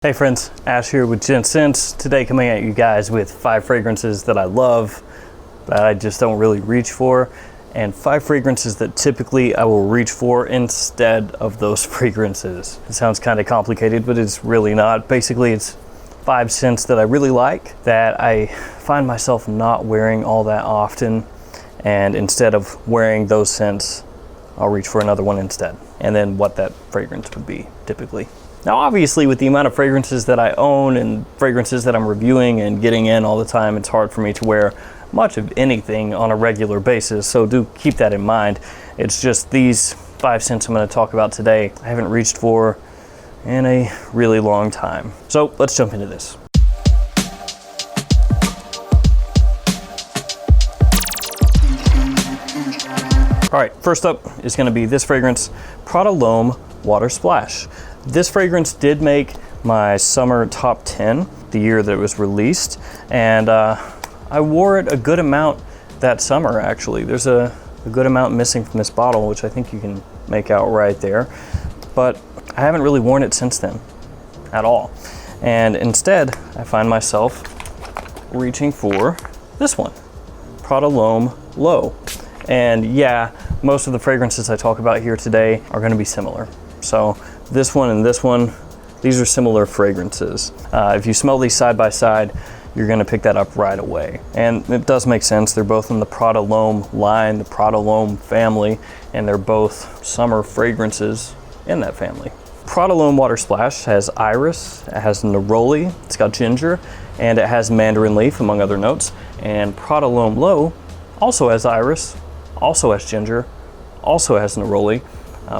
Hey friends, Ash here with Gents. Today coming at you guys with 5 fragrances that I love, that I just don't really reach for, and 5 fragrances that typically I will reach for instead of those fragrances. It sounds kind of complicated, but it's really not. Basically, it's 5 scents that I really like, that I find myself not wearing all that often, and instead of wearing those scents, I'll reach for another one instead. And then what that fragrance would be, typically. Now, obviously, with the amount of fragrances that I own and fragrances that I'm reviewing and getting in all the time, it's hard for me to wear much of anything on a regular basis, so do keep that in mind. It's just these 5 scents I'm going to talk about today I haven't reached for in a really long time. So let's jump into this. All right, first up is going to be this fragrance, Prada L'Homme Water Splash. This fragrance did make my summer top 10 the year that it was released, and I wore it a good amount that summer, actually. There's a good amount missing from this bottle, which I think you can make out right there, but I haven't really worn it since then at all. And instead, I find myself reaching for this one, Prada L'Homme Low. And yeah, most of the fragrances I talk about here today are going to be similar. So this one and this one, these are similar fragrances. If you smell these side by side, you're gonna pick that up right away. And it does make sense. They're both in the Prada L'Homme line, the Prada L'Homme family, and they're both summer fragrances in that family. Prada L'Homme Water Splash has iris, it has neroli, it's got ginger, and it has mandarin leaf, among other notes. And Prada L'Homme Low also has iris, also has ginger, also has neroli,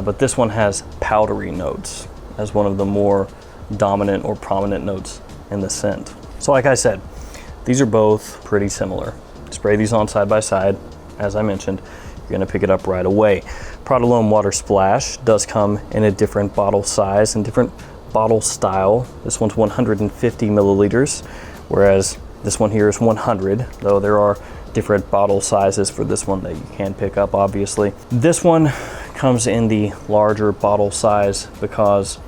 but this one has powdery notes as one of the more dominant or prominent notes in the scent. So like I said, these are both pretty similar. Spray these on side by side, as I mentioned, you're gonna pick it up right away. Prada L'Homme Water Splash does come in a different bottle size and different bottle style. This one's 150 milliliters, whereas this one here is 100, though there are different bottle sizes for this one that you can pick up, obviously. This one comes in the larger bottle size because,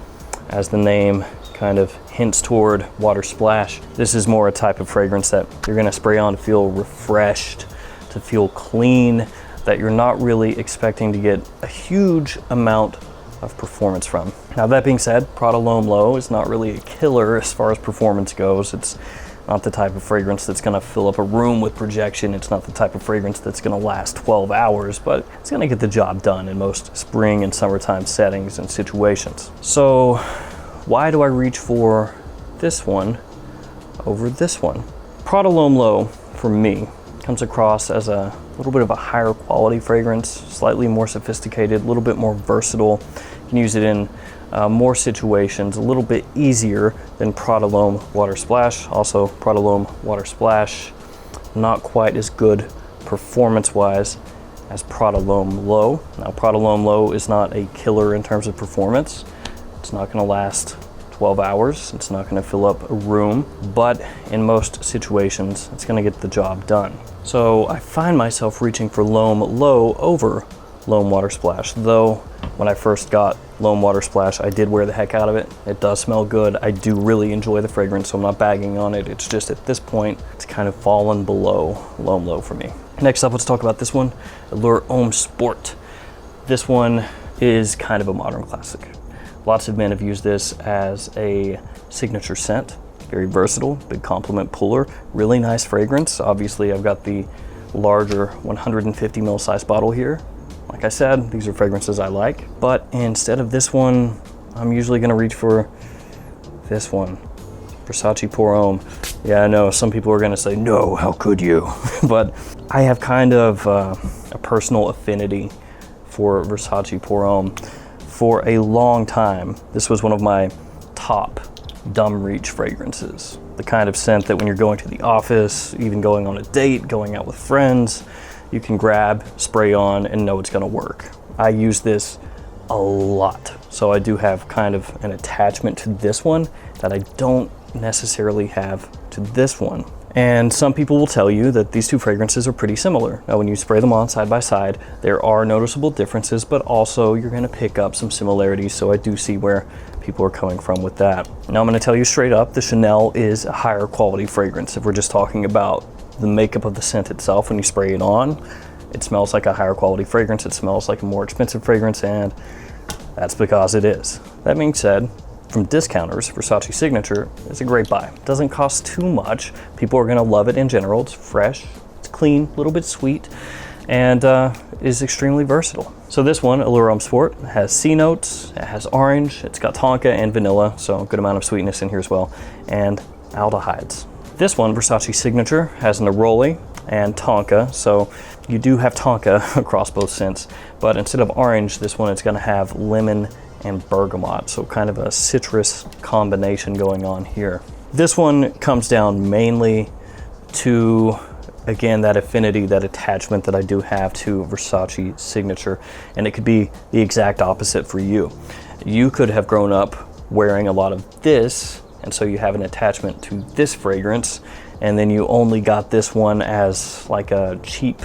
as the name kind of hints toward, water splash, this is more a type of fragrance that you're gonna spray on to feel refreshed, to feel clean, that you're not really expecting to get a huge amount of performance from. Now, that being said, Prada L'Homme Low is not really a killer as far as performance goes. It's not the type of fragrance that's gonna fill up a room with projection. It's not the type of fragrance that's gonna last 12 hours, but it's gonna get the job done in most spring and summertime settings and situations. So why do I reach for this one over this one? Prada L'Homme Low, for me, comes across as a little bit of a higher quality fragrance, slightly more sophisticated, a little bit more versatile. You can use it in more situations, a little bit easier than Prada L'Homme Water Splash. Also, Prada L'Homme Water Splash, not quite as good performance-wise as Prada L'Homme Low. Now, Prada L'Homme Low is not a killer in terms of performance. It's not gonna last 12 hours. It's not gonna fill up a room, but in most situations, it's gonna get the job done. So I find myself reaching for L'Homme Low over L'Homme Water Splash, though when I first got L'Homme Water Splash, I did wear the heck out of it. It does smell good. I do really enjoy the fragrance, so I'm not bagging on it. It's just at this point, it's kind of fallen below L'Homme Low for me. Next up, let's talk about this one, Allure Homme Sport. This one is kind of a modern classic. Lots of men have used this as a signature scent. Very versatile, big compliment puller, really nice fragrance. Obviously, I've got the larger 150 ml size bottle here. Like I said, these are fragrances I like, but instead of this one, I'm usually gonna reach for this one, Versace Pour Homme. Yeah, I know some people are gonna say, no, how could you? But I have kind of a personal affinity for Versace Pour Homme. For a long time, this was one of my top dumb reach fragrances. The kind of scent that when you're going to the office, even going on a date, going out with friends, you can grab, spray on, and know it's gonna work. I use this a lot. So I do have kind of an attachment to this one that I don't necessarily have to this one. And some people will tell you that these two fragrances are pretty similar. Now, when you spray them on side by side, there are noticeable differences, but also you're gonna pick up some similarities. So I do see where people are coming from with that. Now I'm going to tell you straight up, the Chanel is a higher quality fragrance. If we're just talking about the makeup of the scent itself, when you spray it on, it smells like a higher quality fragrance. It smells like a more expensive fragrance, and that's because it is. That being said, from discounters, Versace Signature is a great buy. It doesn't cost too much. People are gonna love it in general. It's fresh, it's clean, a little bit sweet, and is extremely versatile. So this one, Allure Homme Sport, has C notes, it has orange, it's got tonka and vanilla, so a good amount of sweetness in here as well, and aldehydes. This one, Versace Signature, has neroli and tonka, so you do have tonka across both scents, but instead of orange, this one is gonna have lemon and bergamot, so kind of a citrus combination going on here. This one comes down mainly to, again, that affinity, that attachment that I do have to Versace Signature, and it could be the exact opposite for you. You could have grown up wearing a lot of this, and so you have an attachment to this fragrance, and then you only got this one as like a cheap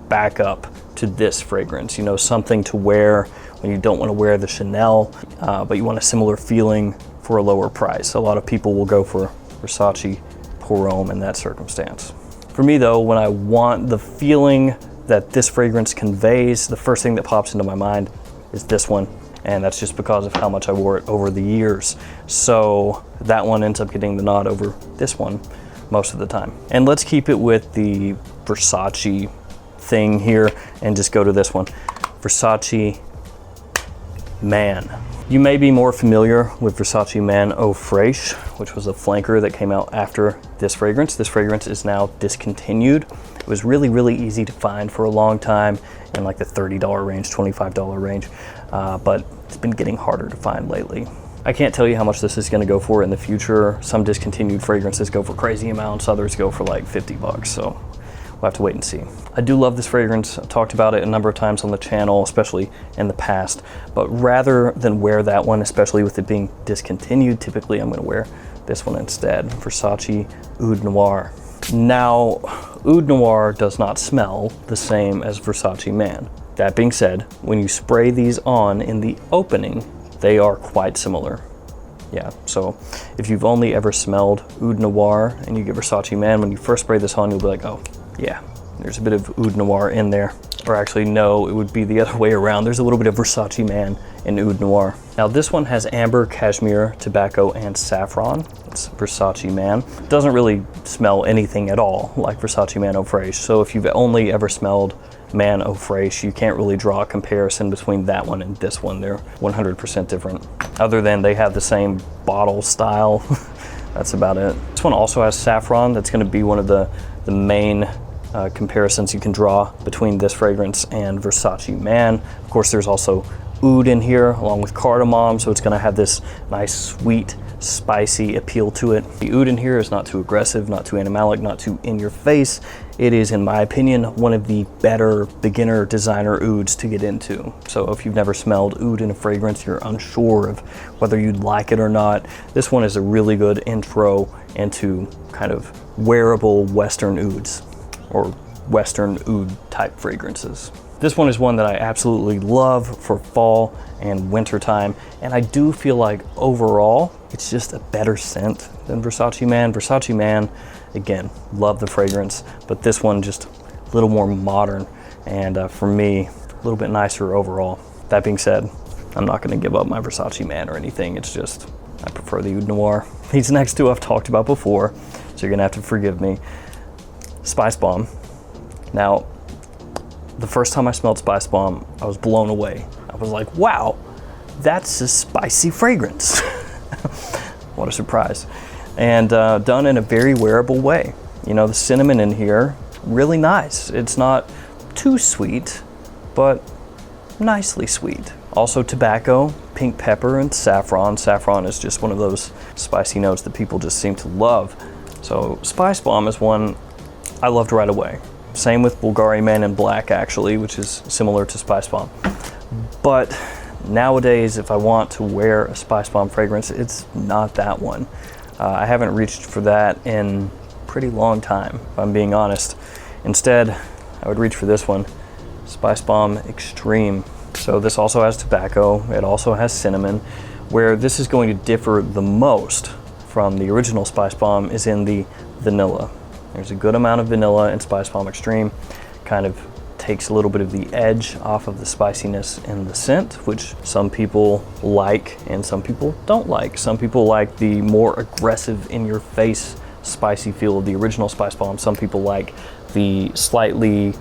backup to this fragrance, you know, something to wear when you don't want to wear the Chanel, but you want a similar feeling for a lower price. A lot of people will go for Versace Pour Homme in that circumstance. For me though, when I want the feeling that this fragrance conveys, the first thing that pops into my mind is this one, and that's just because of how much I wore it over the years. So that one ends up getting the nod over this one most of the time. And let's keep it with the Versace thing here and just go to this one, Versace Man. You may be more familiar with Versace Man Eau Fraiche, which was a flanker that came out after this fragrance. This fragrance is now discontinued. It was really, really easy to find for a long time in like the $30 range, $25 range, but it's been getting harder to find lately. I can't tell you how much this is gonna go for in the future. Some discontinued fragrances go for crazy amounts, others go for like 50 bucks, so we'll have to wait and see. I do love this fragrance. I've talked about it a number of times on the channel, especially in the past, but rather than wear that one, especially with it being discontinued, typically I'm gonna wear this one instead, Versace Oud Noir. Now, Oud Noir does not smell the same as Versace Man. That being said, when you spray these on in the opening, they are quite similar. Yeah, so if you've only ever smelled Oud Noir and you get Versace Man, when you first spray this on, you'll be like, oh, yeah, there's a bit of Oud Noir in there. Or actually, no, it would be the other way around. There's a little bit of Versace Man in Oud Noir. Now this one has amber, cashmere, tobacco, and saffron. It's Versace Man. Doesn't really smell anything at all like Versace Man Eau Fraiche. So if you've only ever smelled Man Eau Fraiche, you can't really draw a comparison between that one and this one. They're 100% different. Other than they have the same bottle style. That's about it. This one also has saffron. That's gonna be one of the main comparisons you can draw between this fragrance and Versace Man. Of course, there's also oud in here along with cardamom, so it's gonna have this nice, sweet, spicy appeal to it. The oud in here is not too aggressive, not too animalic, not too in your face. It is, in my opinion, one of the better beginner designer ouds to get into. So if you've never smelled oud in a fragrance, you're unsure of whether you'd like it or not, this one is a really good intro into kind of wearable Western ouds or Western oud type fragrances. This one is one that I absolutely love for fall and winter time, and I do feel like overall it's just a better scent than Versace Man. Versace Man, again, love the fragrance, but this one just a little more modern, and for me, a little bit nicer overall. That being said, I'm not gonna give up my Versace Man or anything. It's just, I prefer the Oud Noir. These next two I've talked about before, so you're gonna have to forgive me. Spice Bomb. Now, the first time I smelled Spice Bomb, I was blown away. I was like, wow, that's a spicy fragrance. What a surprise. And done in a very wearable way. You know, the cinnamon in here, really nice. It's not too sweet, but nicely sweet. Also tobacco, pink pepper, and saffron. Saffron is just one of those spicy notes that people just seem to love. So Spice Bomb is one I loved right away. Same with Bulgari Man in Black, actually, which is similar to Spice Bomb. But nowadays, if I want to wear a Spice Bomb fragrance, it's not that one. I haven't reached for that in a pretty long time, if I'm being honest. Instead, I would reach for this one, Spice Bomb Extreme. So this also has tobacco, it also has cinnamon, Where this is going to differ the most from the original Spice Bomb is in the vanilla. There's a good amount of vanilla in Spice Bomb Extreme. Kind of takes a little bit of the edge off of the spiciness in the scent, which some people like and some people don't like. Some people like the more aggressive, in your face, spicy feel of the original Spice Bomb. Some people like the slightly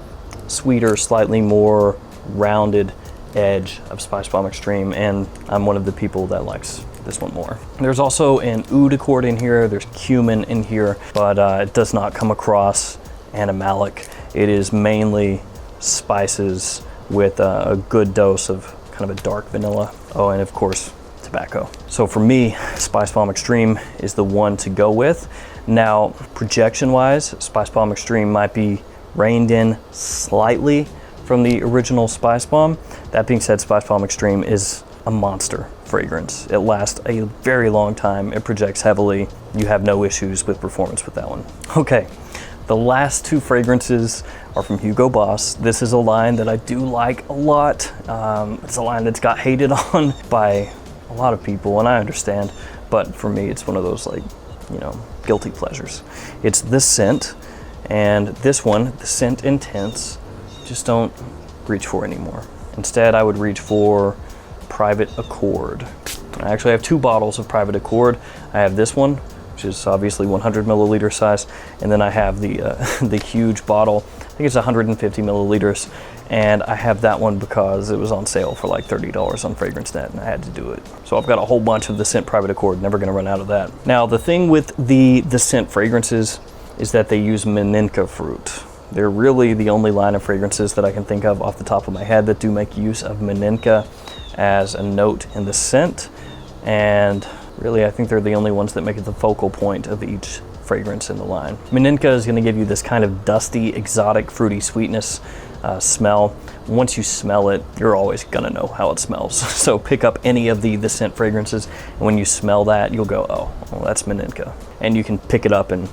sweeter, slightly more rounded edge of Spice Bomb Extreme, and I'm one of the people that likes this one more. There's also an oud accord in here, there's cumin in here, but it does not come across animalic. It is mainly spices with a good dose of kind of a dark vanilla. Oh, and of course, tobacco. So for me, Spice Bomb Extreme is the one to go with. Now, projection-wise, Spice Bomb Extreme might be reined in slightly from the original Spice Bomb. That being said, Spice Bomb Extreme is a monster fragrance. It lasts a very long time. It projects heavily. You have no issues with performance with that one. Okay, the last two fragrances are from Hugo Boss. This is a line that I do like a lot. It's a line that's got hated on by a lot of people, and I understand, but for me, it's one of those, like, you know, guilty pleasures. It's this scent, and this one, the Scent Intense, just don't reach for anymore. Instead, I would reach for Private Accord. I actually have two bottles of Private Accord. I have this one, which is obviously 100 milliliter size, and then I have the the huge bottle. I think it's 150 milliliters, and I have that one because it was on sale for like $30 on FragranceNet, and I had to do it. So I've got a whole bunch of the Scent Private Accord. Never going to run out of that. Now, the thing with the scent fragrances is that they use Meninka fruit. They're really the only line of fragrances that I can think of off the top of my head that do make use of Meninka as a note in the scent, and really I think they're the only ones that make it the focal point of each fragrance in the line. Meninka is going to give you this kind of dusty, exotic, fruity sweetness smell. Once you smell it, you're always going to know how it smells. So pick up any of the scent fragrances, and when you smell that, you'll go, oh, well, that's Meninka. And you can pick it up in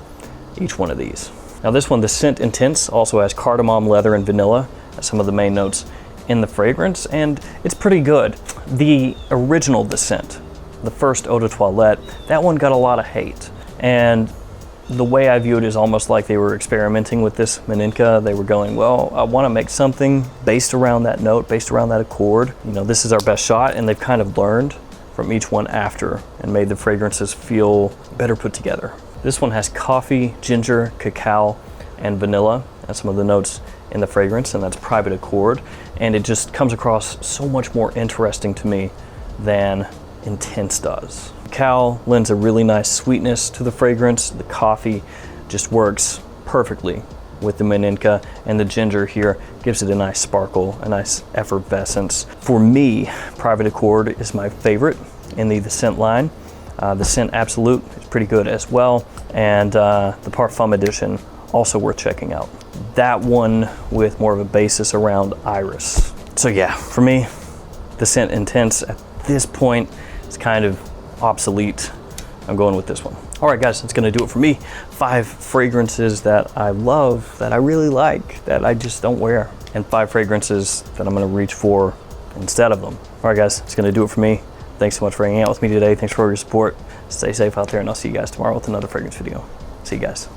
each one of these. Now this one, the Scent Intense, also has cardamom, leather, and vanilla as some of the main notes in the fragrance, and it's pretty good. The original The Scent, the first Eau de Toilette, that one got a lot of hate. And the way I view it is almost like they were experimenting with this Meninka. They were going, well, I want to make something based around that note, based around that accord. You know, this is our best shot, and they've kind of learned from each one after and made the fragrances feel better put together. This one has coffee, ginger, cacao, and vanilla as some of the notes in the fragrance, and that's Private Accord. And it just comes across so much more interesting to me than Intense does. Cacao lends a really nice sweetness to the fragrance. The coffee just works perfectly with the Meninka, and the ginger here gives it a nice sparkle, a nice effervescence. For me, Private Accord is my favorite in the scent line. The Scent Absolute is pretty good as well, and the Parfum Edition, also worth checking out. That one with more of a basis around iris. So yeah, for me, the Scent Intense at this point is kind of obsolete. I'm going with this one. All right, guys, that's gonna do it for me. 5 fragrances that I love, that I really like, that I just don't wear, and 5 fragrances that I'm gonna reach for instead of them. All right, guys, that's gonna do it for me. Thanks so much for hanging out with me today. Thanks for all your support. Stay safe out there, and I'll see you guys tomorrow with another fragrance video. See you guys.